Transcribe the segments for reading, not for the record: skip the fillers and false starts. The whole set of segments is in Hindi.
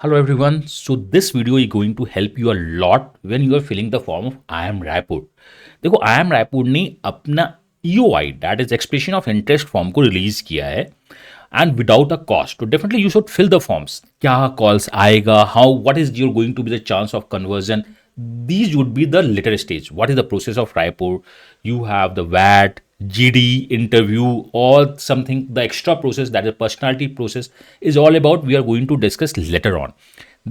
Hello everyone. So this video is going to help you a lot when you are filling the form of I am Raipur. देखो I am Raipur ने अपना EOI that is expression of interest form को रिलीज किया है and without a cost. तो definitely you should fill the forms. क्या calls आएगा? How? What is your going to be the chance of conversion? These would be the later stage. What is the process of Raipur? You have the VAT, GD, interview, or something. The extra process that is personality process is all about. We are going to discuss later on.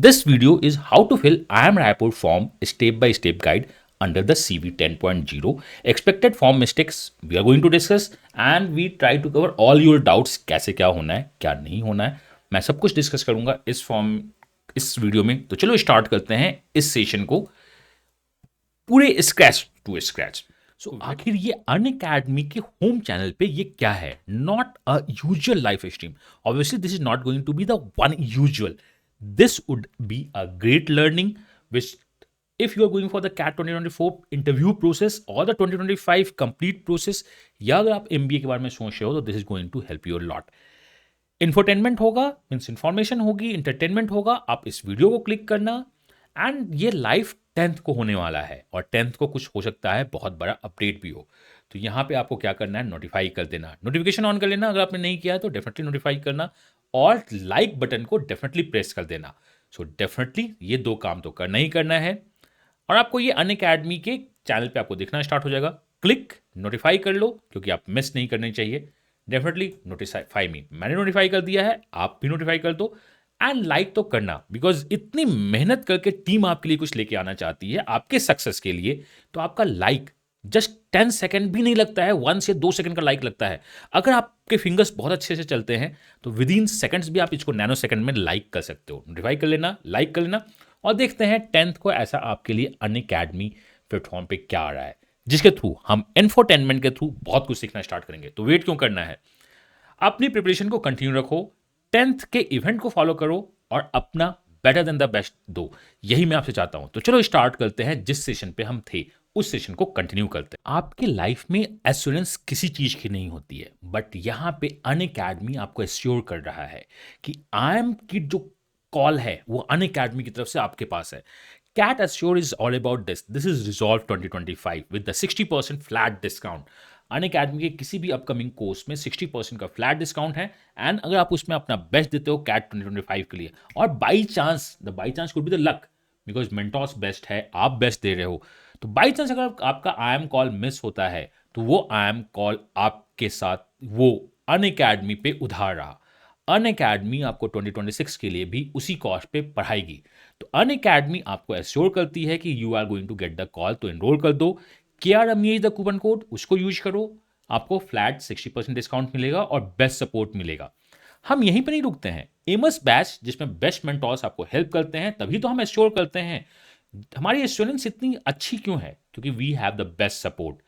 This video is how to fill I am Raipur form step by step guide under the CV 10.0. Expected form mistakes we are going to discuss and we try to cover all your doubts. कैसे क्या होना है क्या नहीं होना है मैं सब कुछ डिस्कस करूंगा इस वीडियो में। तो चलो स्टार्ट करते हैं इस सेशन को पूरे स्क्रैच टू स्क्रैच। सो आखिर ये अन अकेडमी के होम चैनल पे ये क्या है? Not a usual live stream. Obviously this is not going to be the one usual. This would be a great learning which if you are going for the CAT 2024 interview process or the 2025 complete process या अगर आप MBA के बारे में सोच रहे हो तो this is going to help you a lot. Infotainment होगा मीन्स इन्फॉर्मेशन होगी, इंटरटेनमेंट होगा. आप इस वीडियो को क्लिक करना एंड ये लाइव 10th को होने वाला है और 10th को कुछ हो सकता है बहुत बड़ा अपडेट भी हो. तो यहाँ पे आपको क्या करना है, नोटिफाई कर देना, नोटिफिकेशन ऑन कर लेना. अगर आपने नहीं किया है तो डेफिनेटली नोटिफाई करना और लाइक बटन को डेफिनेटली प्रेस कर देना. सो डेफिनेटली ये दो काम तो करना ही करना है और आपको ये अन अकेडमी के चैनल पे आपको दिखना स्टार्ट हो जाएगा. क्लिक नोटिफाई कर लो क्योंकि आप मिस नहीं करनी चाहिए. डेफिनेटली नोटिफाई मी, मैंने नोटिफाई कर दिया है, आप भी नोटिफाई कर दो एंड लाइक तो करना बिकॉज इतनी मेहनत करके टीम आपके लिए कुछ लेके आना चाहती है आपके सक्सेस के लिए. तो आपका लाइक जस्ट 10 सेकंड भी नहीं लगता है, 1 से 2 सेकंड का लाइक लगता है. अगर आपके फिंगर्स बहुत अच्छे से चलते हैं तो विद इन सेकंड्स भी आप इसको नैनो सेकंड में लाइक कर सकते हो. नोटिफाई कर लेना, लाइक कर लेना और देखते हैं 10th को ऐसा आपके लिए अन अकेडमी प्लेटफॉर्म पे क्या आ रहा है जिसके थ्रू हम इन्फोटेनमेंट के थ्रू बहुत कुछ सीखना स्टार्ट करेंगे. तो वेट क्यों करना है, अपनी प्रिपरेशन को कंटिन्यू रखो, 10th के इवेंट को फॉलो करो और अपना बेटर देन द बेस्ट दो. यही मैं आपसे चाहता हूं. तो चलो स्टार्ट करते हैं. जिस सेशन पे हम थे उस सेशन को कंटिन्यू करते हैं. आपके लाइफ में एश्योरेंस किसी चीज की नहीं होती है बट यहां पे अन अकेडमी आपको एश्योर कर रहा है कि आई एम की जो कॉल है वो अन अकेडमी की तरफ से आपके पास है. CAT assure is all about this is resolve 2025 with the 60% flat discount. Unacademy के किसी भी अपकमिंग कोर्स में 60% का फ्लैट डिस्काउंट है एंड अगर आप उसमें अपना बेस्ट देते हो कैट 2025 के लिए और by chance could be the luck because Mentos best है, आप बेस्ट दे रहे हो. तो बाई चांस अगर आपका आई एम कॉल मिस होता है तो वो आई एम कॉल आपके साथ वो अन अकेडमी पे उधार रहा. अन अकेडमी आपको 2026 के लिए भी उसी कॉस्ट पे पढ़ाएगी. तो अन अकेडमी आपको एश्योर करती है कि you are going to get the call. तो एनरोल कर दो. KRME is the coupon code, उसको यूज करो, आपको फ्लैट 60% डिस्काउंट मिलेगा और बेस्ट सपोर्ट मिलेगा. हम यहीं पर नहीं रुकते हैं. एमस बैच जिसमें बेस्ट मेंटोर्स आपको हेल्प करते हैं तभी तो हम एश्योर करते हैं. हमारी एश्योरेंस इतनी अच्छी क्यों है? क्योंकि we have the best support.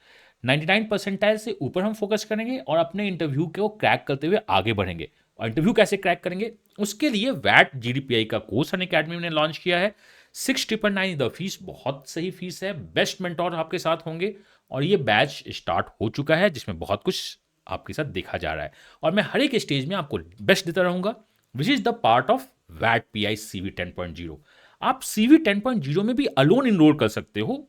99 percentile से ऊपर हम फोकस करेंगे और अपने इंटरव्यू को क्रैक करते हुए आगे बढ़ेंगे. और इंटरव्यू कैसे क्रैक करेंगे उसके लिए वैट GDPI का कोर्स अन अकेडमी ने लॉन्च किया है. 6,999 द फीस, बहुत सही फीस है. बेस्ट मेंटोर आपके साथ होंगे और ये बैच स्टार्ट हो चुका है जिसमें बहुत कुछ आपके साथ देखा जा रहा है और मैं हर एक स्टेज में आपको बेस्ट देता रहूंगा which is the part of what PI CV 10.0. आप CV 10.0 में भी अलोन इनरोल कर सकते हो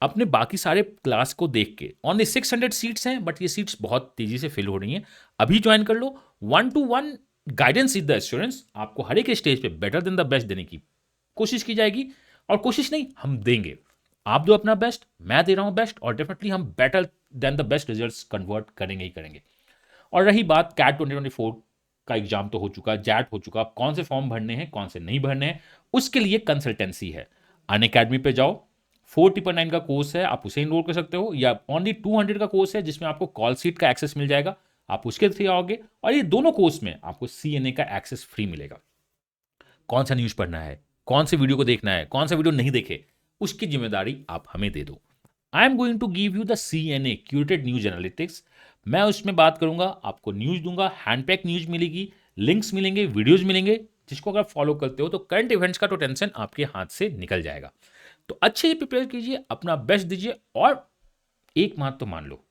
अपने बाकी सारे क्लास को देख के. ऑनली 600 सीट्स हैं बट ये सीट्स बहुत तेजी से फिल हो रही हैं. अभी ज्वाइन कर लो. 1-to-1 guidance is the assurance. आपको हर एक स्टेज पे बेटर देन द बेस्ट देने की कोशिश की जाएगी और कोशिश नहीं हम देंगे. आप दो अपना बेस्ट, मैं दे रहा हूं बेस्ट और डेफिनेटली हम better than the best results convert करेंगे ही करेंगे. और रही बात कैट 2024 का एग्जाम तो हो चुका, जैट हो चुका, कौन से फॉर्म भरने हैं कौन से नहीं भरने हैं उसके लिए कंसल्टेंसी है. अन अकेडमी पे जाओ, 4,999 का कोर्स है, आप उसे इनरोल कर सकते हो या ओनली 200 का कोर्स है जिसमें आपको कॉल सीट का एक्सेस मिल जाएगा, आप उसके थ्रू आओगे और ये दोनों कोर्स में आपको CNA का एक्सेस फ्री मिलेगा. कौन सा न्यूज पढ़ना है, कौन से वीडियो को देखना है, कौन सा वीडियो नहीं देखे उसकी जिम्मेदारी आप हमें दे दो. I am going to give you the CNA curated news analytics. मैं उसमें बात करूंगा, आपको न्यूज दूंगा, हैंडपैक न्यूज मिलेगी, लिंक्स मिलेंगे, वीडियोज मिलेंगे जिसको अगर फॉलो करते हो तो करंट इवेंट्स का तो टेंशन आपके हाथ से निकल जाएगा. तो अच्छे से प्रिपेयर कीजिए, अपना बेस्ट दीजिए और एक बात तो मान लो,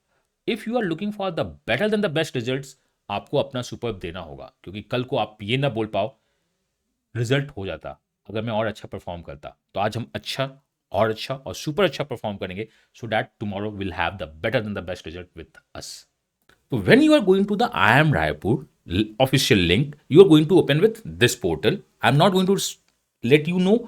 if you are looking for the better then the best results आपको अपना सुपर देना होगा क्योंकि कल को आप ये ना बोल पाओ रिजल्ट हो जाता अगर मैं और अच्छा परफॉर्म करता तो आज हम अच्छा और सुपर अच्छा परफॉर्म करेंगे, so that tomorrow will have the better then the best result with us. So when you are going to the IIM Raipur official link, you are going to open with this portal. I'm not going to let you know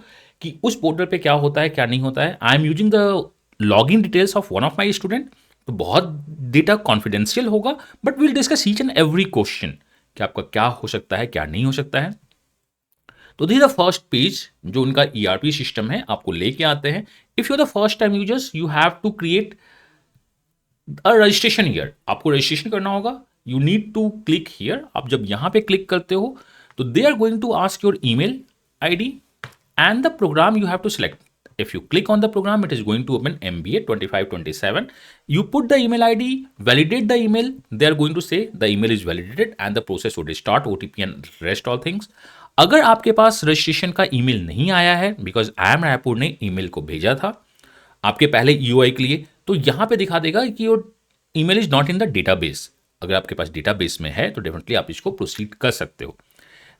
कि उस पोर्टल पे क्या होता है क्या नहीं होता है. I am using the login details of one of my student. तो बहुत डेटा कॉन्फिडेंशियल होगा, but will discuss each and every question कि आपका क्या हो सकता है क्या नहीं हो सकता है. तो this is the first page जो उनका ERP सिस्टम है, आपको लेके आते हैं. If you are the first time users, you have to create registration here. आपको रजिस्ट्रेशन करना होगा. You need to click here. आप जब यहां पे क्लिक करते हो तो they are going to ask your email ID and the program you have to select. If you click on the program, it is going to open MBA 2527. You put the email ID, validate the email. They are going to say the email is validated and the process would start, OTP and rest all things. अगर आपके पास रजिस्ट्रेशन का ईमेल नहीं आया है, बिकॉज IIM रायपुर ने ईमेल को भेजा था आपके पहले EOI के लिए, तो यहाँ पे दिखा देगा कि your email is not in the database. अगर आपके पास डेटाबेस में है तो डेफिनेटली आप इसको प्रोसीड कर सकते हो.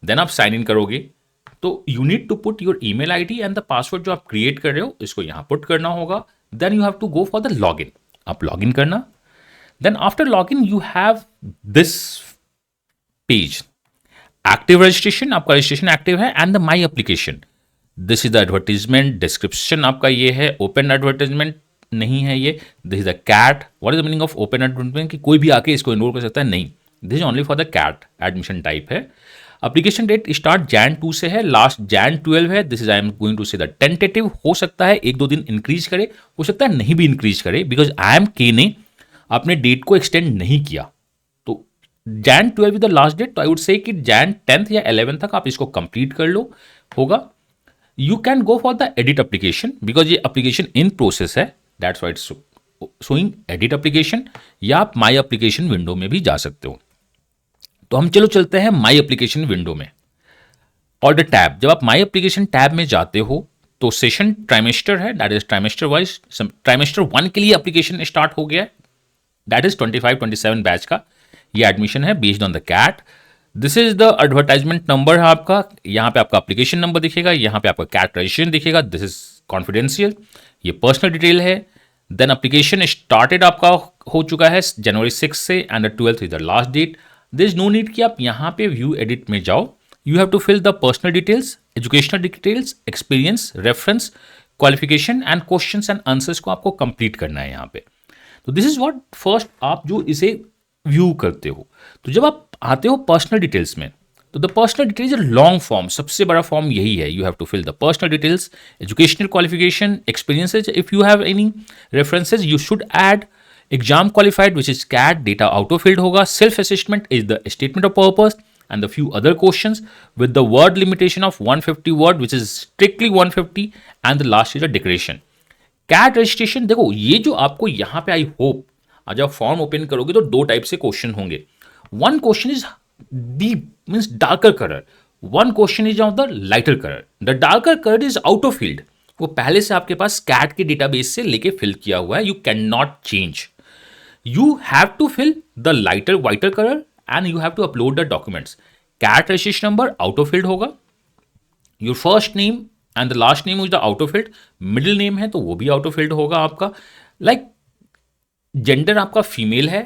देन आप साइन इन करोगे. तो you need to put your email ID and the password जो आप क्रिएट कर रहे हो इसको यहां पुट करना होगा. Then you have to go for the log in. आप लॉग इन करना. Then after log in you have this page, active registration. आपका रजिस्ट्रेशन एक्टिव है and the my application. This is the advertisement. Description आपका ये है. ओपन एडवर्टीजमेंट नहीं है ये. This is the CAT. What is the meaning of open advertisement? कि कोई भी आके इसको इनरोल कर सकता है? नहीं, this is only for the CAT. Admission type है. एप्लीकेशन डेट स्टार्ट Jan 2 से है, लास्ट Jan 12 है. This is I am going to say the tentative. हो सकता है 1-2 दिन इंक्रीज करे, हो सकता है नहीं भी इंक्रीज करे, बिकॉज IIMK ने अपने डेट को एक्सटेंड नहीं किया. तो Jan 12 is the last date. तो आई वुड से कि Jan 10th या 11th तक आप इसको कंप्लीट कर लो होगा. You can go for the edit application because ये एप्लीकेशन इन प्रोसेस है. That's why it's showing edit application. या आप माई एप्लीकेशन विंडो में भी जा सकते हो. तो हम चलो चलते हैं माई एप्लीकेशन विंडो में. और द टैब, जब आप माई एप्लीकेशन टैब में जाते हो तो सेशन ट्राइमेस्टर है, that is trimester wise. Trimester 1 के लिए एप्लीकेशन स्टार्ट हो गया है, दैट इज 25-27 बैच का ये एडमिशन है based on the CAT. This is the advertisement number है आपका. यहाँ पे आपका एप्लीकेशन नंबर दिखेगा, यहाँ पे आपका कैट रजिस्ट्रेशन दिखेगा. दिस इज कॉन्फिडेंशियल, ये पर्सनल डिटेल है. देन एप्लीकेशन स्टार्टेड आपका हो चुका है January 6 से and the 12th is the last date. This no need कि आप यहाँ पे व्यू एडिट में जाओ. You have to fill the personal details, educational details, experience, reference, qualification and questions and answers को आपको कंप्लीट करना है यहाँ पे. तो दिस इज व्हाट फर्स्ट आप जो इसे व्यू करते हो. तो जब आप आते हो पर्सनल डिटेल्स में, तो the personal details long form, सबसे बड़ा फॉर्म यही है. You have to fill the personal details, educational qualification, experiences. If you have any references you should add. Exam qualified which is CAT, data auto filled होगा. Self assessment is the statement of purpose and the few other questions with the word limitation of 150 word which is strictly 150 and the last is a declaration. CAT registration देखो, ये जो आपको यहाँ पे आई होप आज आप फॉर्म ओपन करोगे तो 2 टाइप से क्वेश्चन होंगे. One question is deep means darker colour, one question is of the lighter colour. The darker colour is out of field, वो पहले से आपके पास कैट के डेटाबेस से लेके फिल किया हुआ है. You can not change. You have to fill the lighter whiter color and you have to upload the documents. CAT registration number auto-filled होगा. Your first name and the last name is the auto-filled. Middle name है तो वो भी auto-filled होगा आपका. Like gender आपका फीमेल है,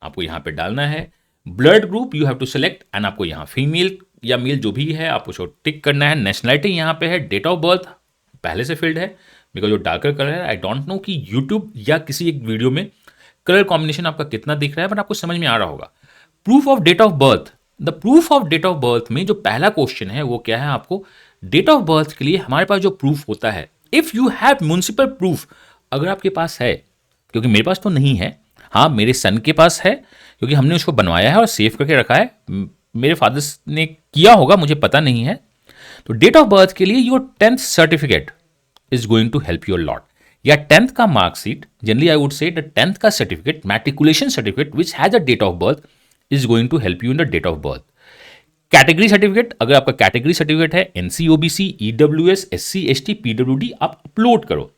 आपको यहाँ पे डालना है. Blood group you have to select and आपको यहाँ फीमेल या मेल जो भी है आपको उसको टिक करना है. Nationality यहाँ पे है. Date of birth पहले से filled है बिकॉज जो डार्कर कलर है. आई डोंट नो कि यूट्यूब या किसी एक वीडियो में कलर कॉम्बिनेशन आपका कितना दिख रहा है, बट आपको समझ में आ रहा होगा. Proof of date of birth, the proof of date of birth में जो पहला क्वेश्चन है वो क्या है, आपको डेट ऑफ बर्थ के लिए हमारे पास जो प्रूफ होता है, if you have municipal proof, अगर आपके पास है, क्योंकि मेरे पास तो नहीं है, हाँ मेरे सन के पास है क्योंकि हमने उसको बनवाया है और सेव करके रखा है. मेरे फादर्स ने किया होगा, मुझे पता नहीं है. तो डेट ऑफ बर्थ के लिए your 10th certificate is going to help you a lot. या 10th का marksheet, generally I would say the 10th का certificate, matriculation certificate which has a date of birth is going to help you in the date of birth. Category certificate, अगर आपका कैटेगरी सर्टिफिकेट है NC OBC EWS SC ST PWD, आप अपलोड करो.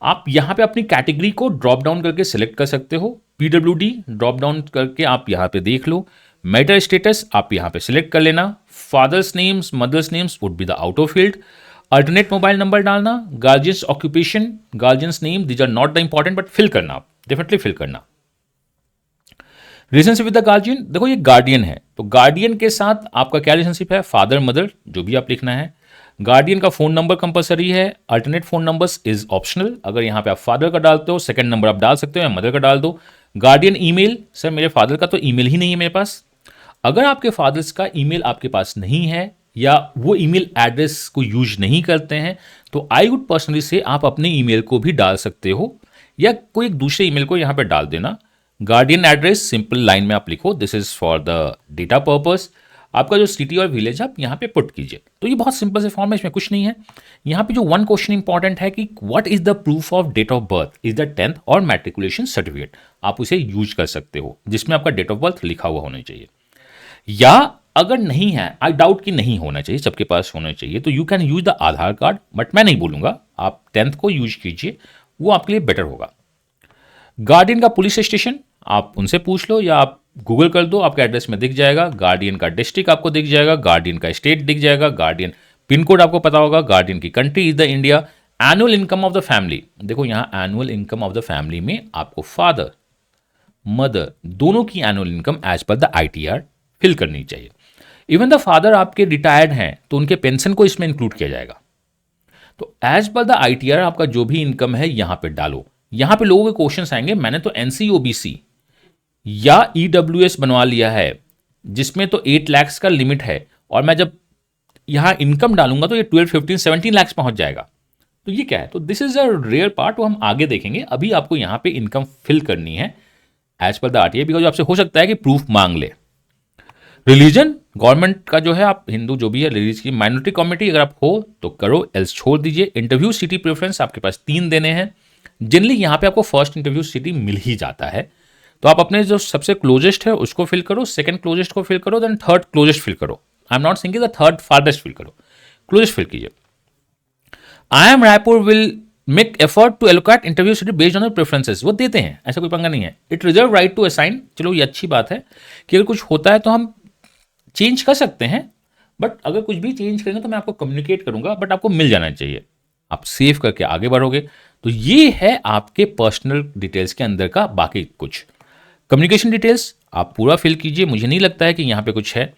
आप यहाँ पे अपनी कैटेगरी को ड्रॉप डाउन करके सिलेक्ट कर सकते हो. PWD ड्रॉप डाउन करके आप यहाँ पे देख लो. मैरिटल स्टेटस आप यहाँ पे सिलेक्ट कर लेना. Father's names, mother's names would be the out of field, alternate mobile number डालना, guardian's occupation, guardian's name, these are not the important but fill करना, आप डेफिनेटली फिल करना। रिलेशनशिप विद द गार्जियन, देखो ये गार्डियन है तो गार्डियन के साथ आपका क्या रिलेशनशिप है, फादर मदर जो भी आप लिखना है। गार्डियन का फोन नंबर कंपलसरी है, alternate phone numbers is optional. अगर यहाँ पे आप फादर का डालते हो सेकंड नंबर आप डाल सकते हो या मदर का डाल दो। गार्डियन ईमेल, सर मेरे फादर का तो ईमेल ही नहीं है मेरे पास। अगर आपके फादर्स का ईमेल आपके पास नहीं है या वो ईमेल एड्रेस को यूज नहीं करते हैं तो आई वुड पर्सनली से आप अपने ईमेल को भी डाल सकते हो या कोई एक दूसरे ईमेल को यहाँ पे डाल देना। गार्डियन एड्रेस सिंपल लाइन में आप लिखो, this is for the data purpose. आपका जो सिटी और विलेज आप यहाँ पे पुट कीजिए। तो ये बहुत सिंपल से फॉर्म है, इसमें कुछ नहीं है। यहाँ पे जो वन क्वेश्चन इंपॉर्टेंट है कि what is the proof of date of birth, is the 10th और मैट्रिकुलेशन सर्टिफिकेट, आप उसे यूज कर सकते हो जिसमें आपका डेट ऑफ बर्थ लिखा हुआ होना चाहिए। या अगर नहीं है, आई डाउट कि नहीं होना चाहिए, सबके पास होना चाहिए, तो you can use the Aadhaar card, but मैं नहीं बोलूंगा, आप 10th को यूज कीजिए, वो आपके लिए बेटर होगा। गार्डियन का पुलिस स्टेशन आप उनसे पूछ लो या आप गूगल कर दो, आपके एड्रेस में दिख जाएगा। गार्डियन का डिस्ट्रिक्ट आपको दिख जाएगा, गार्डियन का स्टेट दिख जाएगा, गार्डियन पिन कोड आपको पता होगा, गार्डियन की country is the India. Annual income of the family, देखो यहाँ annual income of the family में आपको फादर मदर दोनों की annual income as per the ITR fill करनी चाहिए। इवन द फादर आपके रिटायर्ड हैं तो उनके पेंशन को इसमें इंक्लूड किया जाएगा। तो एज पर द ITR आपका जो भी इनकम है यहां पे डालो। यहां पे लोगों के क्वेश्चंस आएंगे, मैंने तो NCOBC या EWS बनवा लिया है जिसमें तो 8 लाख का लिमिट है और मैं जब यहां इनकम डालूंगा तो ये 12, 15, 17 लाख पहुंच जाएगा। तो ये क्या है, तो this is a rare part, वो हम आगे देखेंगे। अभी आपको यहां पे इनकम फिल करनी है as per the RTI, because आपसे हो सकता है कि प्रूफ मांग ले। रिलीजन, गवर्नमेंट का जो है आप हिंदू जो भी है, रिलीज की माइनॉरिटी कम्युनिटी अगर आप हो तो करो, एल्स छोड़ दीजिए। इंटरव्यू सिटी प्रेफरेंस आपके पास 3 देने हैं। जनरली यहाँ पे आपको फर्स्ट इंटरव्यू सिटी मिल ही जाता है, तो आप अपने जो सबसे क्लोजेस्ट है उसको फिल करो, सेकंड क्लोजेस्ट को फिल करो, देन थर्ड क्लोजेस्ट फिल करो। I am not saying the third farthest fill करो, क्लोजेस्ट फिल कीजिए। I am Raipur will make effort to allocate interview city based on preferences, वो देते हैं, ऐसा कोई पंगा नहीं है। It reserve right to assign, चलो ये अच्छी बात है कि अगर कुछ होता है तो हम चेंज कर सकते हैं, बट अगर कुछ भी चेंज करेंगे तो मैं आपको कम्युनिकेट करूंगा, बट आपको मिल जाना चाहिए, आप सेव करके आगे बढ़ोगे। तो ये है आपके पर्सनल डिटेल्स के अंदर का। बाकी कुछ कम्युनिकेशन डिटेल्स आप पूरा फिल कीजिए, मुझे नहीं लगता है कि यहाँ पे कुछ है।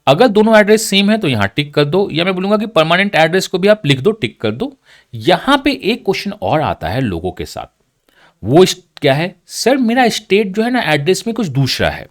अगर दोनों एड्रेस सेम है तो यहाँ टिक कर दो, या मैं बोलूंगा कि परमानेंट एड्रेस को भी आप लिख दो, टिक कर दो। यहाँ पे एक क्वेश्चन और आता है लोगों के साथ, वो क्या है, सर मेरा स्टेट जो है ना एड्रेस में कुछ दूसरा है,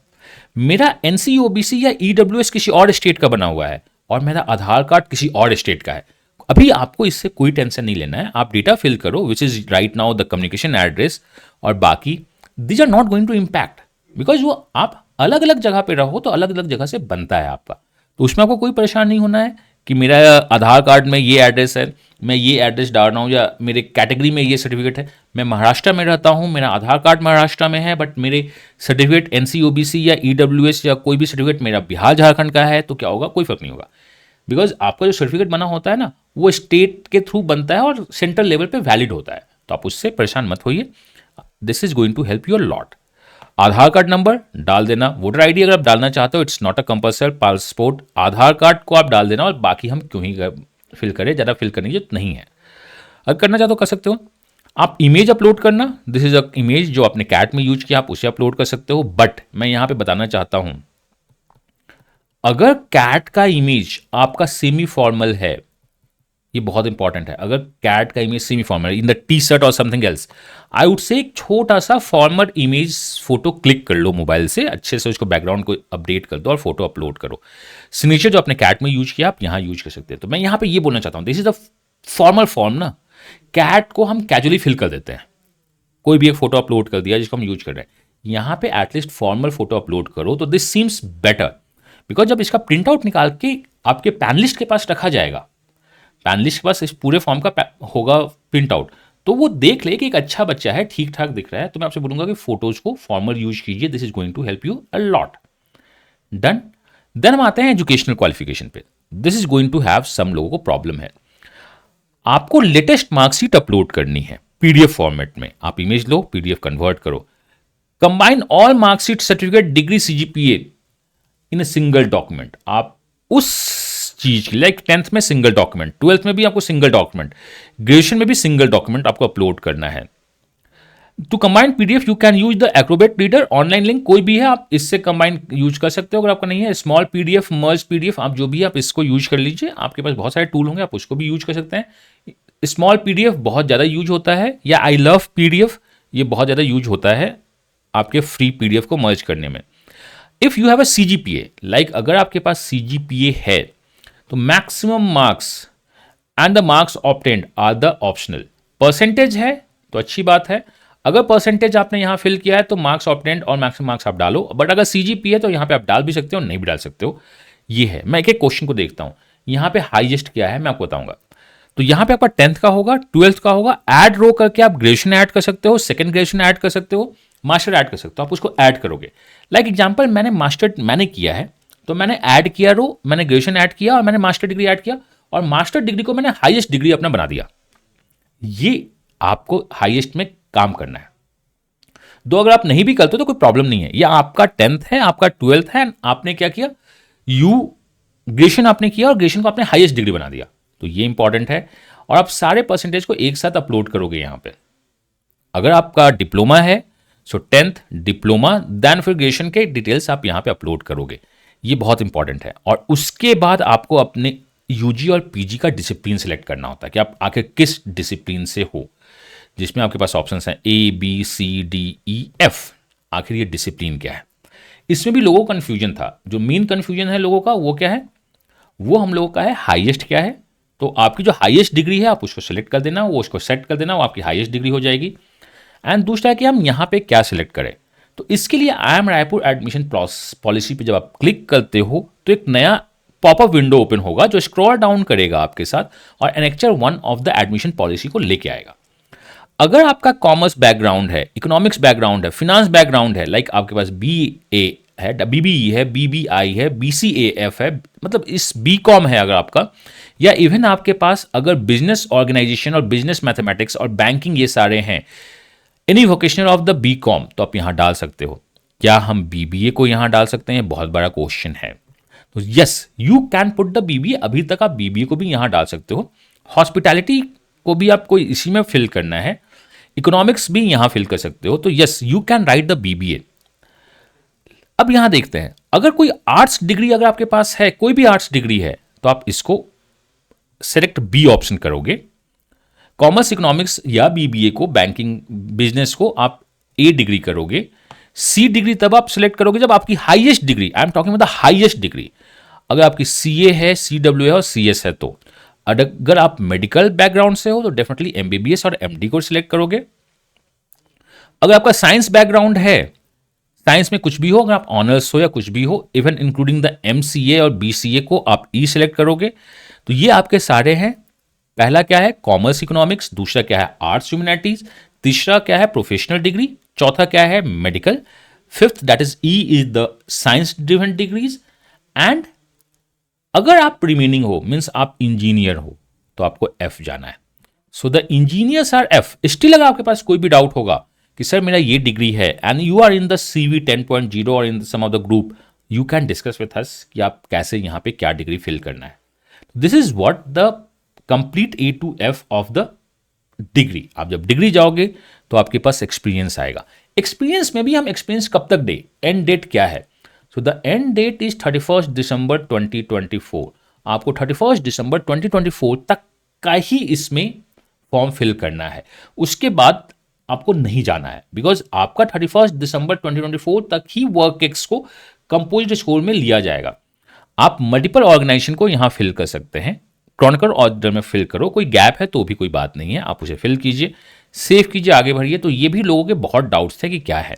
मेरा NCOBC या EWS किसी और स्टेट का बना हुआ है और मेरा आधार कार्ड किसी और स्टेट का है। अभी आपको इससे कोई टेंशन नहीं लेना है, आप डेटा फिल करो which is right now the communication address, और बाकी these are not going to impact, because वो आप अलग अलग जगह पे रहो तो अलग अलग जगह से बनता है आपका, तो उसमें आपको कोई परेशान नहीं होना है कि मेरा आधार कार्ड में ये एड्रेस है, मैं ये एड्रेस डाल रहा हूँ, या मेरे कैटेगरी में ये सर्टिफिकेट है, मैं महाराष्ट्र में रहता हूँ, मेरा आधार कार्ड महाराष्ट्र में है, बट मेरे सर्टिफिकेट NCOBC या EWS या कोई भी सर्टिफिकेट मेरा बिहार झारखंड का है, तो क्या होगा, कोई फर्क नहीं होगा। बिकॉज आपका जो सर्टिफिकेट बना होता है ना वो स्टेट के थ्रू बनता है और सेंट्रल लेवल पे वैलिड होता है, तो आप उससे परेशान मत होइए। This is going to help you a lot. Aadhaar card number डाल देना, वोटर ID अगर आप डालना चाहते हो, it's not a compulsory, passport Aadhaar card को आप डाल देना, और बाकी हम क्यों ही फिल करें, ज़्यादा फिल करने की जरूरत नहीं है। अगर करना चाहते हो कर सकते हो। आप इमेज अपलोड करना, दिस इज अ इमेज जो आपने कैट में यूज किया, आप उसे अपलोड कर सकते हो, बट मैं यहाँ पे बताना चाहता हूँ अगर कैट का इमेज आपका सेमी फॉर्मल है, ये बहुत इंपॉर्टेंट है, अगर कैट का image semi formal in the T-शर्ट और something else, I would say एक छोटा सा फॉर्मल इमेज फोटो क्लिक कर लो मोबाइल से, अच्छे से उसको बैकग्राउंड को अपडेट कर दो और फोटो अपलोड करो। सिग्नेचर जो आपने कैट में यूज किया आप यहाँ यूज कर सकते हैं। तो मैं यहाँ पे ये बोलना चाहता हूँ, this is the formal form ना, कैट को हम कैजुअली फिल कर देते हैं, कोई भी एक फोटो अपलोड कर दिया जिसको हम यूज कर रहे हैं, यहाँ पे एटलीस्ट फॉर्मल फोटो अपलोड करो, तो दिस सीम्स बेटर। बिकॉज जब इसका प्रिंट आउट निकाल के आपके पैनलिस्ट के पास रखा जाएगा, पैनलिस्ट के पास इस पूरे फॉर्म का होगा प्रिंट आउट, तो वो देख ले कि एक अच्छा बच्चा है, ठीक ठाक दिख रहा है, तो मैं आपसे बोलूंगा कि फोटोज को फॉर्मल यूज कीजिए, this is going to help you a lot. Done. Then हम आते हैं एजुकेशनल क्वालिफिकेशन पे। This is going to have some लोगों को प्रॉब्लम है, आपको लेटेस्ट मार्कशीट अपलोड करनी है PDF फॉर्मेट में, आप इमेज लो PDF कन्वर्ट करो, combine all marksheet certificate degree CGPA in a single document, आप उस चीज की, लाइक 10th में सिंगल डॉक्यूमेंट, 12th में भी आपको सिंगल डॉक्यूमेंट, ग्रेजुएशन में भी सिंगल डॉक्यूमेंट आपको अपलोड करना है। To combine PDF you can use the Acrobat reader, online link कोई भी है आप इससे कंबाइन यूज कर सकते हो। अगर आपका नहीं है स्मॉल पीडीएफ, मर्ज पीडीएफ, आप जो भी आप इसको यूज कर लीजिए, आपके पास बहुत सारे टूल होंगे, आप उसको भी यूज कर सकते हैं। स्मॉल पीडीएफ बहुत ज़्यादा यूज होता है, या आई लव पीडीएफ, ये बहुत ज़्यादा यूज होता है आपके फ्री पीडीएफ को मर्ज करने में। If you have a CGPA, like अगर आपके पास सीजीपीए है तो maximum marks and the marks obtained are the optional. Percentage है तो अच्छी बात है, अगर परसेंटेज आपने यहाँ फिल किया है तो मार्क्स ऑब्टेन्ड और मैक्सिमम मार्क्स आप डालो, बट अगर सीजीपीए है तो यहाँ पे आप डाल भी सकते हो, नहीं भी डाल सकते हो। ये है, मैं एक एक क्वेश्चन को देखता हूँ। यहाँ पे हाईएस्ट क्या है मैं आपको बताऊंगा। तो यहाँ पे आपका 10th का होगा, 12th का होगा, ऐड रो करके आप ग्रेजुएशन ऐड कर सकते हो, सेकंड ग्रेजुएशन ऐड कर सकते हो, मास्टर ऐड कर सकते हो, आप उसको ऐड करोगे। लाइक एग्जांपल मैंने मास्टर मैंने किया है, तो मैंने ऐड किया रो, मैंने ग्रेजुएशन ऐड किया और मैंने मास्टर डिग्री ऐड किया, और मास्टर डिग्री को मैंने हाईएस्ट डिग्री अपना बना दिया। ये आपको हाईएस्ट में काम करना है। दो अगर आप नहीं भी करते तो कोई प्रॉब्लम नहीं है, या आपका 10th है, आपका 12th है, आपने क्या किया, ग्रेजुएशन आपने किया और ग्रेजुएशन को आपने हाईएस्ट डिग्री बना दिया, तो ये इंपॉर्टेंट है। और आप सारे परसेंटेज को एक साथ अपलोड करोगे यहां पे। अगर आपका डिप्लोमा है सो 10th डिप्लोमा, देन फिर ग्रेजुएशन के डिटेल्स आप यहां पे अपलोड करोगे, ये बहुत इंपॉर्टेंट है। और उसके बाद आपको अपने यूजी और पीजी का डिसिप्लिन सेलेक्ट करना होता है कि आप आखिर किस डिसिप्लिन से हो, जिसमें आपके पास ऑप्शंस हैं A B C D E F. आखिर ये डिसिप्लिन क्या है, इसमें भी लोगों को कन्फ्यूजन था। जो मेन कन्फ्यूजन है लोगों का वो क्या है, वो हम लोगों का है हाईएस्ट क्या है। तो आपकी जो हाईएस्ट डिग्री है आप उसको सेलेक्ट कर देना, वो उसको सेट कर देना, वो आपकी हाईएस्ट डिग्री हो जाएगी। एंड दूसरा है कि हम यहाँ पे क्या सिलेक्ट करें। तो इसके लिए आई एम रायपुर एडमिशन पॉलिसी पे जब आप क्लिक करते हो तो एक नया पॉपअप विंडो ओपन होगा जो स्क्रॉल डाउन करेगा आपके साथ और annexure 1 of the admission policy को लेके आएगा। अगर आपका कॉमर्स बैकग्राउंड है, इकोनॉमिक्स बैकग्राउंड है, फिनांस बैकग्राउंड है, लाइक आपके पास BA है, BBE है, BBI है, BCAF है, मतलब इस BCom है अगर आपका, या इवन आपके पास अगर बिजनेस ऑर्गेनाइजेशन और बिजनेस मैथमेटिक्स और बैंकिंग ये सारे हैं, any vocational of the BCom, तो आप यहां डाल सकते हो। क्या हम BBA को यहां डाल सकते हैं, बहुत बड़ा क्वेश्चन है। तो yes you can put the BBA, अभी तक आप BBA को भी यहां डाल सकते हो। हॉस्पिटैलिटी को भी आपको इसी में फिल करना है, इकोनॉमिक्स भी यहां फिल कर सकते हो। तो yes you can write the BBA। अब यहां देखते हैं, अगर कोई आर्ट्स डिग्री अगर आपके पास है, कोई भी आर्ट्स डिग्री है, तो आप इसको सेलेक्ट बी ऑप्शन करोगे। कॉमर्स इकोनॉमिक्स या BBA को, बैंकिंग बिजनेस को आप A डिग्री करोगे। C डिग्री तब आप सिलेक्ट करोगे जब आपकी highest degree, I am talking about the highest degree, अगर आपकी CA है, CW है और CS है। तो अगर आप मेडिकल बैकग्राउंड से हो तो डेफिनेटली MBBS और MD को सिलेक्ट करोगे। अगर आपका साइंस बैकग्राउंड है, साइंस में कुछ भी हो, अगर आप ऑनर्स हो या कुछ भी हो, इवन इंक्लूडिंग द MCA और BCA को आप E सिलेक्ट करोगे। तो ये आपके सारे हैं। पहला क्या है, कॉमर्स इकोनॉमिक्स, दूसरा क्या है आर्ट्स ह्यूमैनिटीज, तीसरा क्या है प्रोफेशनल डिग्री, चौथा क्या है medical, fifth that is E is the science driven degrees. And अगर आप रिमेनिंग हो, मीन्स आप इंजीनियर हो, तो आपको F जाना है। So the engineers are F। Still अगर आपके पास कोई भी डाउट होगा कि सर मेरा ये डिग्री है and you are in the CV 10.0 और in some of the group, you can discuss with us कि आप कैसे यहाँ पे क्या डिग्री फिल करना है। This is what the complete A to F of the degree. आप जब डिग्री जाओगे तो आपके पास एक्सपीरियंस आएगा। एक्सपीरियंस में भी हम एक्सपीरियंस कब तक दे, एंड डेट क्या है। So the end date is 31 December 2024। आपको 31 दिसंबर 2024 तक का ही इसमें फॉर्म फिल करना है, उसके बाद आपको नहीं जाना है, बिकॉज आपका 31 दिसंबर 2024 तक ही वर्क एक्स को कंपोज्ड स्कोर में लिया जाएगा। आप मल्टीपल ऑर्गेनाइजेशन को यहां फिल कर सकते हैं, क्रॉनिकल ऑर्डर में फिल करो, कोई गैप है तो भी कोई बात नहीं है, आप उसे फिल कीजिए, सेव कीजिए, आगे बढ़िए। तो ये भी लोगों के बहुत डाउट्स थे कि क्या है।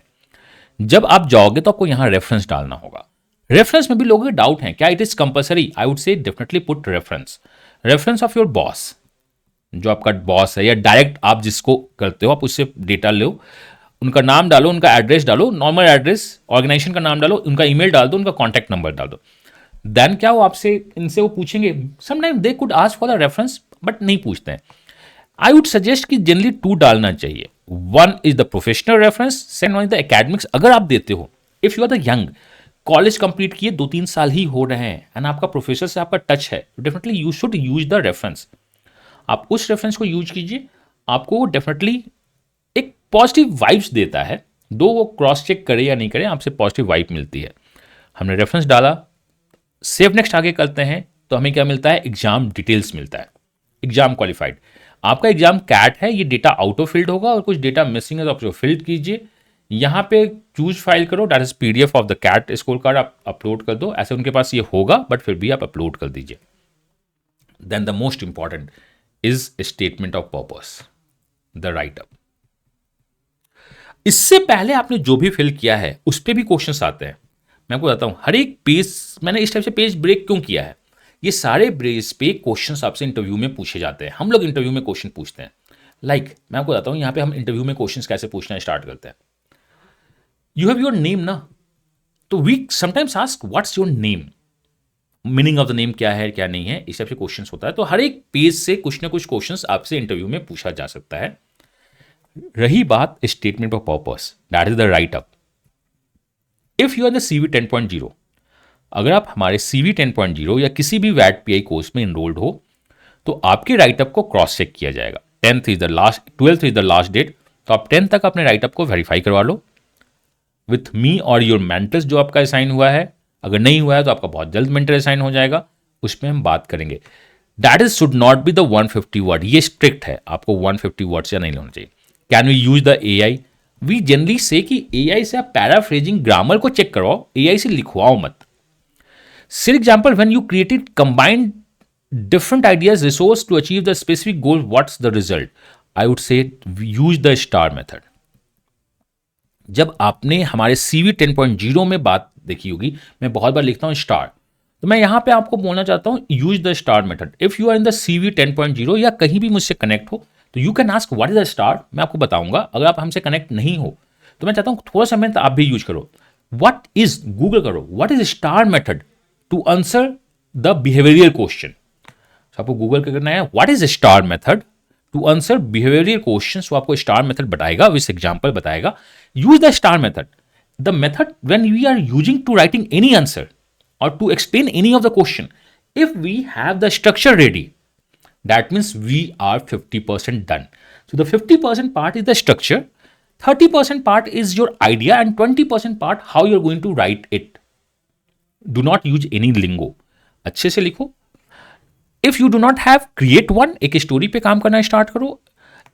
जब आप जाओगे तो आपको यहां रेफरेंस डालना होगा। रेफरेंस में भी लोगों के डाउट हैं, क्या it is compulsory? I would से definitely put reference of your boss, जो आपका बॉस है, या डायरेक्ट आप जिसको करते हो आप उससे डेटा लो, उनका नाम डालो, उनका एड्रेस डालो, नॉर्मल एड्रेस, ऑर्गेनाइजेशन का नाम डालो, उनका ईमेल डाल दो, उनका कॉन्टैक्ट नंबर डाल दो। देन क्या वो आपसे, इनसे वो पूछेंगे, sometime they could ask for the reference but नहीं पूछते हैं। आई वुड सजेस्ट कि जनरली 2 डालना चाहिए। 1 is the professional reference, second 1 is the academics. अगर आप देते हो, if you are the young, college complete किए 2-3 साल ही हो रहे हैं एंड आपका प्रोफेसर से आपका टच है, definitely you should use the reference. आप उस रेफरेंस को यूज कीजिए, आपको डेफिनेटली एक पॉजिटिव वाइब्स देता है, दो वो क्रॉस चेक करे या नहीं करे, आपसे पॉजिटिव वाइब मिलती है। हमने रेफरेंस डाला, सेव नेक्स्ट आगे करते हैं तो हमें क्या मिलता है, एग्जाम डिटेल्स मिलता है, एग्जाम क्वालिफाइड। आपका एग्जाम कैट है, ये डेटा आउट ऑफ फील्ड होगा और कुछ डेटा मिसिंग है तो आप जो फिल्ड कीजिए, यहाँ पे चूज फाइल करो, that is PDF of the CAT score card, आप अपलोड कर दो। ऐसे उनके पास ये होगा बट फिर भी आप अपलोड कर दीजिए। Then the most important is statement of purpose, the write up. इससे पहले आपने जो भी फिल किया है उस पर भी क्वेश्चंस आते हैं। मैं आपको बताता हूं, हर एक पेज मैंने इस टाइप से पेज ब्रेक क्यों किया है, ये सारे पेज पे क्वेश्चंस आपसे इंटरव्यू में पूछे जाते हैं। हम लोग इंटरव्यू में क्वेश्चन पूछते हैं, मैं आपको बताता हूं यहाँ पे हम इंटरव्यू में क्वेश्चंस कैसे पूछना स्टार्ट करते हैं। यू हैव योर नेम ना, तो we sometimes ask what's your name, meaning of the name क्या है क्या नहीं है, इस टाइप से क्वेश्चंस होता है। तो हर एक पेज से कुछ ना कुछ क्वेश्चंस आपसे इंटरव्यू में पूछा जा सकता है। रही बात statement of purpose, that is the write up. If you are the CV 10.0, अगर आप हमारे CV 10.0 या किसी भी वैट PI कोर्स में इनरोल्ड हो तो आपके राइटअप को क्रॉस चेक किया जाएगा। 12th is the last date, तो आप 10 तक अपने राइटअप को वेरीफाई करवा लो विथ मी और योर मेंटर्स जो आपका असाइन हुआ है। अगर नहीं हुआ है तो आपका बहुत जल्द मेंटर असाइन हो जाएगा, उसमें हम बात करेंगे। That is should not be the 150 word, ये स्ट्रिक्ट है, आपको 150 वर्ड से नहीं लेना चाहिए। Can we use the AI? We generally say कि AI से आप पैराफ्रेजिंग ग्रामर को चेक करवाओ, AI से लिखवाओ मत। For example, when you created combined different ideas resource to achieve the specific goal, what's the result? I would say use the STAR method. जब आपने हमारे CV 10.0 में बात देखी होगी, मैं बहुत बार लिखता हूं स्टार, तो मैं यहां पे आपको बोलना चाहता हूं use the star method. If you are in the CV 10.0 या कहीं भी मुझसे कनेक्ट हो तो you can ask what is the STAR, मैं आपको बताऊंगा। अगर आप हमसे कनेक्ट नहीं हो तो मैं चाहता हूं थोड़ा सा मेहनत आप भी यूज करो। व्हाट इज, गूगल करो what is star method to answer the behavioural question. आपको गूगल करना है what is star method to answer behavioural question, तो आपको स्टार मेथड बताएगा, विथ एग्जांपल बताएगा। Use the star method, the method when we are using to writing any answer और to explain any of the question. If we have the structure ready, that means we are 50% done. So the 50% part is the structure, 30% part is your idea, and 20% part how you're going to write it. Do not use any lingo. अच्छे से लिखो। If you do not have, create one, एक स्टोरी पे काम करना स्टार्ट करो।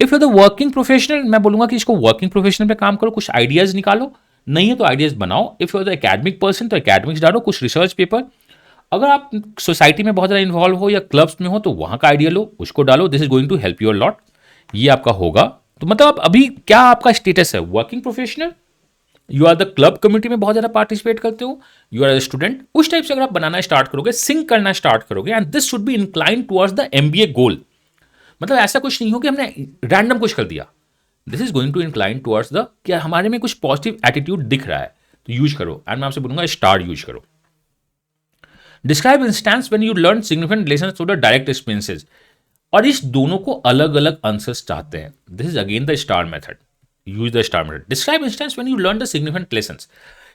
If you're the working professional, मैं बोलूंगा कि इसको working professional पे काम करो, कुछ आइडियाज निकालो, नहीं है तो आइडियाज बनाओ। If you're the academic person तो academics डालो, कुछ रिसर्च पेपर। अगर आप सोसाइटी में बहुत ज़्यादा इन्वॉल्व हो या क्लब्स में हो तो वहाँ का आइडिया लो, उसको डालो। This is going to help you a lot, ये आपका होगा। तो मतलब आप अभी क्या आपका स्टेटस है, working professional, you are the club community में बहुत ज़्यादा पार्टिसिपेट करते हो, यू आर स्टूडेंट। उस टाइप से अगर आप बनाना स्टार्ट करोगे, सिंक करना स्टार्ट करोगे, and this should be incline towards the MBA गोल। मतलब ऐसा कुछ नहीं हो कि हमने रैंडम कुछ कर दिया, this is going to incline towards the, क्या हमारे में कुछ पॉजिटिव एटीट्यूड दिख रहा है तो यूज करो। एंड मैं आपसे बोलूंगा स्टार यूज करो। Describe instance when you learn significant lessons through the direct experiences, और इस दोनों को अलग अलग आंसर्स चाहते हैं। This is again the star method, use the star method. Describe instance when you learn the significant lessons,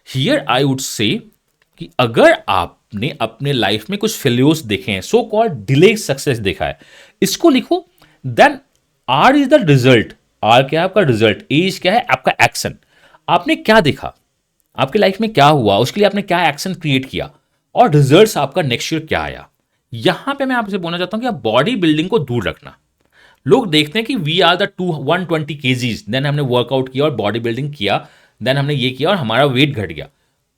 here I would say कि अगर आपने अपने लाइफ में कुछ फेल्योर्स देखे हैं, सो कॉल्ड डिले सक्सेस देखा है, इसको लिखो। Then R is the result, R क्या है आपका रिजल्ट, एज क्या है आपका एक्शन। आपने क्या देखा, आपके लाइफ में क्या हुआ, उसके लिए आपने क्या एक्शन क्रिएट किया, और रिजल्ट्स आपका नेक्स्ट ईयर क्या आया। यहां पे मैं आपसे बोलना चाहता हूं कि आप बॉडी बिल्डिंग को दूर रखना। लोग देखते हैं कि we are the 120 kgs, then हमने वर्कआउट किया और बॉडी बिल्डिंग किया, देन हमने ये किया और हमारा वेट घट गया।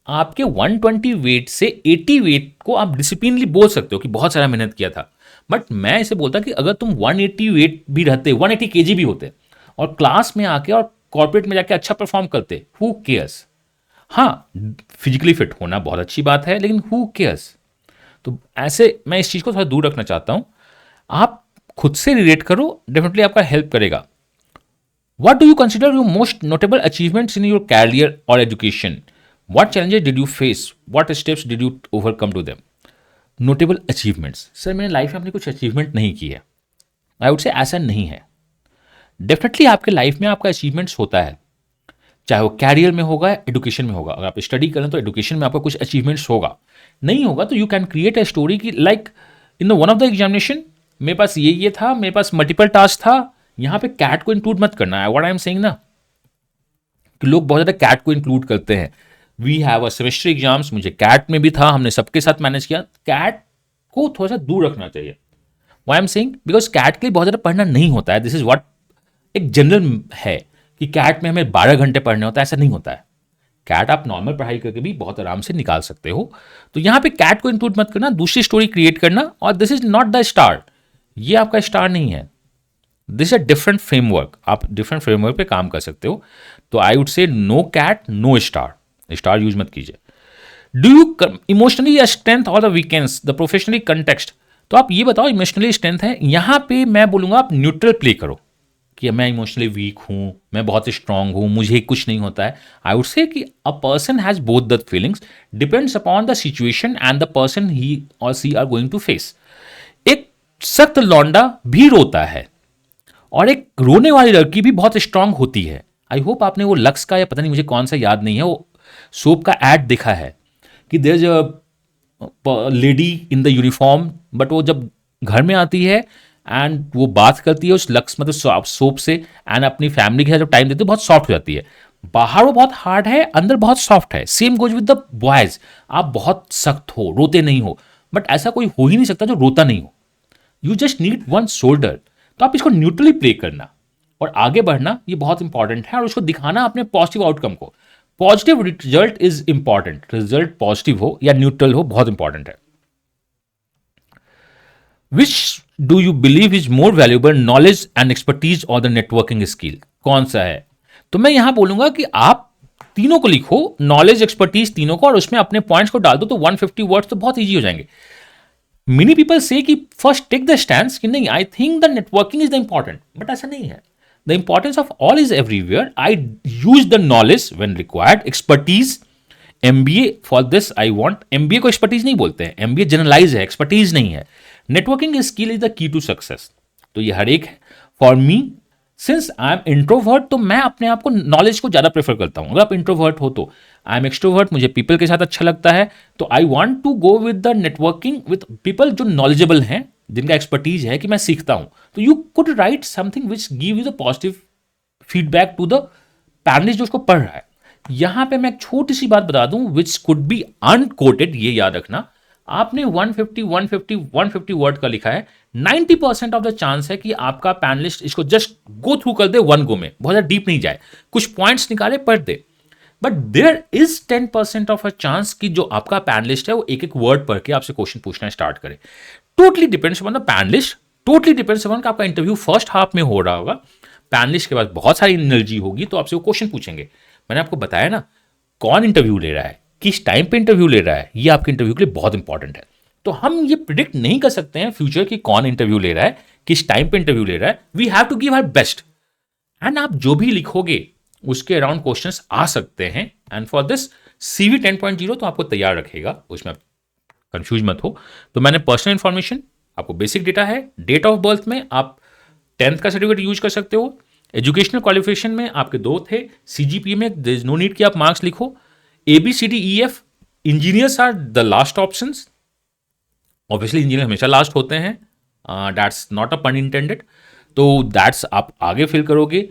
आपके 120 वेट से 80 वेट को आप डिसिप्लिनली बोल सकते हो कि बहुत सारा मेहनत किया था, बट मैं इसे बोलता कि अगर तुम 180 वेट भी रहते, 180 kg भी होते और क्लास में आके और कॉर्पोरेट में जाके अच्छा परफॉर्म करते, हु केयर्स। हाँ, फिजिकली फिट होना बहुत अच्छी बात है, लेकिन हु केयर्स। तो ऐसे मैं इस चीज़ को थोड़ा दूर रखना चाहता हूँ। आप खुद से रिलेट करो, डेफिनेटली आपका हेल्प करेगा। What do you consider your most notable achievements in your career और education? What challenges did you face? What steps did you overcome to them? Notable achievements, sir मैंने लाइफ में अपनी कुछ अचीवमेंट नहीं की है, आई वुड से ऐसा नहीं है। डेफिनेटली आपके लाइफ में आपका अचीवमेंट्स होता है, चाहे वो कैरियर में होगा, एडुकेशन में होगा। अगर आप स्टडी करें तो एडुकेशन में आपका कुछ अचीवमेंट्स होगा, नहीं होगा तो you can create a story की like in the one of the examination मेरे पास ये था, मेरे पास मल्टीपल टास्क था। यहाँ पे कैट को इंक्लूड मत करना है, व्हाट आई एम सेइंग ना, कि लोग बहुत ज़्यादा कैट को इंक्लूड करते हैं। We have a semester exams, मुझे कैट में भी था, हमने सबके साथ मैनेज किया। कैट को थोड़ा सा दूर रखना चाहिए। Why I am saying, because CAT के लिए बहुत ज़्यादा पढ़ना नहीं होता है। दिस इज व्हाट एक जनरल है कि कैट में हमें 12 घंटे पढ़ने होता है, ऐसा नहीं होता है। कैट आप नॉर्मल पढ़ाई करके भी बहुत आराम से निकाल सकते हो। तो यहाँ पे कैट को इंक्लूड मत करना, दूसरी स्टोरी क्रिएट करना। और this is not the STAR, ये आपका स्टार नहीं है। This is a different framework, आप डिफरेंट फ्रेमवर्क पे काम कर सकते हो। तो I would say no CAT no STAR, STAR use मत कीजिए। डू यू इमोशनली स्ट्रेंथ और the weekends the professionally context, तो आप ये बताओ इमोशनली स्ट्रेंथ है, यहाँ पे मैं बोलूंगा आप न्यूट्रल प्ले करो कि मैं इमोशनली वीक हूँ, मैं बहुत स्ट्रांग हूँ, मुझे कुछ नहीं होता है। आई वुड से कि a person has both the feelings, depends upon the situation and the person he और she are going to face. एक सख्त लौंडा भी रोता है और एक रोने वाली लड़की भी बहुत स्ट्रांग होती है। आई होप आपने वो लक्स का या पता नहीं मुझे कौन सा याद नहीं है, वो सोप का एड देखा है कि there is a lady in the uniform, but वो जब घर में आती है एंड वो बात करती है उस लक्स मतलब सोप से, एंड अपनी फैमिली के साथ जब टाइम देती है बहुत सॉफ्ट हो जाती है। बाहर वो बहुत हार्ड है, अंदर बहुत सॉफ्ट है। Same goes with the boys, आप बहुत सख्त हो, रोते नहीं हो, बट ऐसा कोई हो ही नहीं सकता जो रोता नहीं हो। You just need one shoulder. तो आप इसको न्यूट्रली प्ले करना और आगे बढ़ना, ये बहुत इंपॉर्टेंट है। और उसको दिखाना अपने पॉजिटिव आउटकम को। Positive result is important, result positive हो या न्यूट्रल हो, बहुत इंपॉर्टेंट है। Which do you believe is more valuable, knowledge and expertise और द नेटवर्किंग स्किल, कौन सा है? तो मैं यहां बोलूंगा कि आप तीनों को लिखो, नॉलेज एक्सपर्टीज तीनों को, और उसमें अपने पॉइंट्स को डाल दो तो 150 वर्ड्स तो बहुत ईजी हो जाएंगे। मेनी पीपल से कि फर्स्ट टेक द स्टैंड कि नहीं, I think the networking is the important, but ऐसा नहीं है। The importance of all is everywhere. I use the knowledge when required, expertise MBA for this I want. MBA को एक्सपर्टीज नहीं बोलते हैं, एमबीए जनरलाइज है, एक्सपर्टीज नहीं है। Networking skill is the key to success, तो ये हर एक है। For me since I am introvert, तो मैं अपने आप को नॉलेज को ज्यादा प्रेफर करता हूं। अगर आप इंट्रोवर्ट हो तो आई एम एक्सट्रोवर्ट, मुझे पीपल के साथ अच्छा लगता है, तो I want to go with the networking with people जो नॉलेजेबल हैं, जिनका एक्सपर्टीज है कि मैं सीखता हूं। तो you could write something which give you the positive feedback to the panelist जो उसको पढ़ रहा है। यहां पे मैं एक छोटी सी बात बता दूं विच कुड बी अनकोटेड, ये याद रखना। आपने 150 वर्ड का लिखा है, 90% ऑफ द चांस है कि आपका पैनलिस्ट इसको जस्ट गो थ्रू कर दे वन गो में, बहुत ज्यादा डीप नहीं जाए, कुछ पॉइंट्स निकाले पढ़ दे। But there is 10% of a chance कि जो आपका पैनलिस्ट है वो एक एक वर्ड पढ़ के आपसे क्वेश्चन पूछना स्टार्ट करे। Totally depends upon the panelist, totally depends upon आपका इंटरव्यू फर्स्ट हाफ में हो रहा होगा, पैनलिस्ट के पास बहुत सारी एनर्जी होगी, तो आपसे वो क्वेश्चन पूछेंगे। मैंने आपको बताया ना, कौन इंटरव्यू ले रहा है, किस टाइम पे इंटरव्यू ले रहा है, ये आपके इंटरव्यू के लिए बहुत इंपॉर्टेंट है। तो हम ये प्रिडिक्ट नहीं कर सकते हैं फ्यूचर की कौन इंटरव्यू ले रहा है, किस टाइम पे इंटरव्यू ले रहा है। We have to give our best, and आप जो भी लिखोगे उसके अराउंड क्वेश्चंस आ सकते हैं। एंड फॉर दिस सीवी 10.0 तो आपको तैयार रखेगा, उसमें आप कंफ्यूज मत हो। तो मैंने पर्सनल इंफॉर्मेशन, आपको बेसिक डेटा है, डेट ऑफ बर्थ में आप 10th का सर्टिफिकेट यूज कर सकते हो, एजुकेशनल क्वालिफिकेशन में आपके 2 थे, सीजीपीए में देयर इज नो नीड कि आप मार्क्स लिखो, ABCDEF, engineers are the last options. Obviously engineer हमेशा लास्ट होते हैं, दैट्स नॉट अ पन इंटेंडेड, तो दैट्स आप आगे फिल करोगे।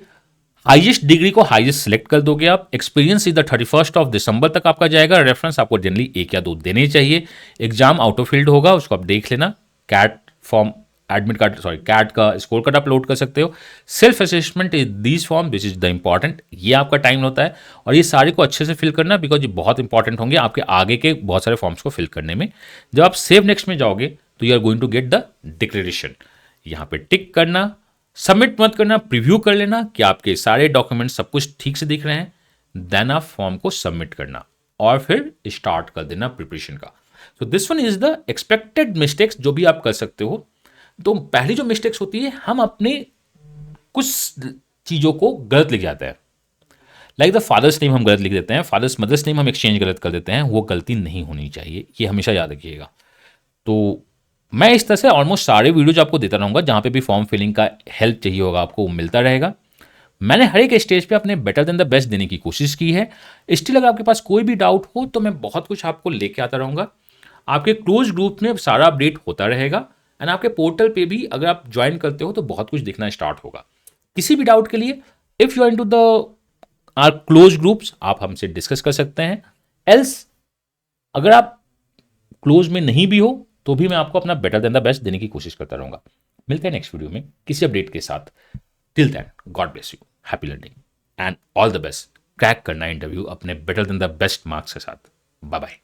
हाईएस्ट डिग्री को हाईएस्ट सेलेक्ट कर दोगे आप। एक्सपीरियंस इज द 31 दिसंबर तक आपका जाएगा। रेफरेंस आपको जनरली 1 या 2 देने चाहिए। एग्जाम आउट ऑफ फील्ड होगा, उसको आप देख लेना। CAT form admit card CAT का स्कोर कार्ड अपलोड कर सकते हो। Self assessment is these form this is the important, ये आपका टाइम होता है और ये सारे को अच्छे से फिल करना, बिकॉज ये बहुत इंपॉर्टेंट होंगे आपके आगे के बहुत सारे फॉर्म्स को फिल करने में। जब आप सेव नेक्स्ट में जाओगे तो you are going to get the declaration, यहाँ पे टिक करना, सबमिट मत करना, प्रीव्यू कर लेना कि आपके सारे डॉक्यूमेंट सब कुछ ठीक से दिख रहे हैं, देन आप फॉर्म को सबमिट करना और फिर स्टार्ट कर देना प्रिपरेशन का। तो this one is the expected mistakes जो भी आप कर सकते हो। तो पहली जो मिस्टेक्स होती है, हम अपने कुछ चीज़ों को गलत लिख जाते हैं, लाइक द फादर्स नेम हम गलत लिख देते हैं, फादर्स मदर्स नेम हम एक्सचेंज गलत कर देते हैं, वो गलती नहीं होनी चाहिए, ये हमेशा याद रखिएगा। तो मैं इस तरह से ऑलमोस्ट सारे वीडियोज आपको देता रहूँगा, जहाँ पे भी फॉर्म फिलिंग का हेल्प चाहिए होगा आपको वो मिलता रहेगा। मैंने हर एक स्टेज पे अपने बेटर देन द बेस्ट देने की कोशिश की है। स्टिल अगर आपके पास कोई भी डाउट हो तो मैं बहुत कुछ आपको लेके आता रहूँगा। आपके क्लोज ग्रुप में सारा अपडेट होता रहेगा एंड आपके पोर्टल पे भी अगर आप ज्वाइन करते हो तो बहुत कुछ दिखना स्टार्ट होगा। किसी भी डाउट के लिए if you are into the our close groups आप हमसे डिस्कस कर सकते हैं। एल्स अगर आप क्लोज में नहीं भी हो तो भी मैं आपको अपना बेटर देन द बेस्ट देने की कोशिश करता रहूँगा। मिलते हैं नेक्स्ट वीडियो में किसी अपडेट के साथ। Till then God bless you, happy learning and all the best. Crack करना इंटरव्यू अपने better then the best marks के साथ। Bye bye.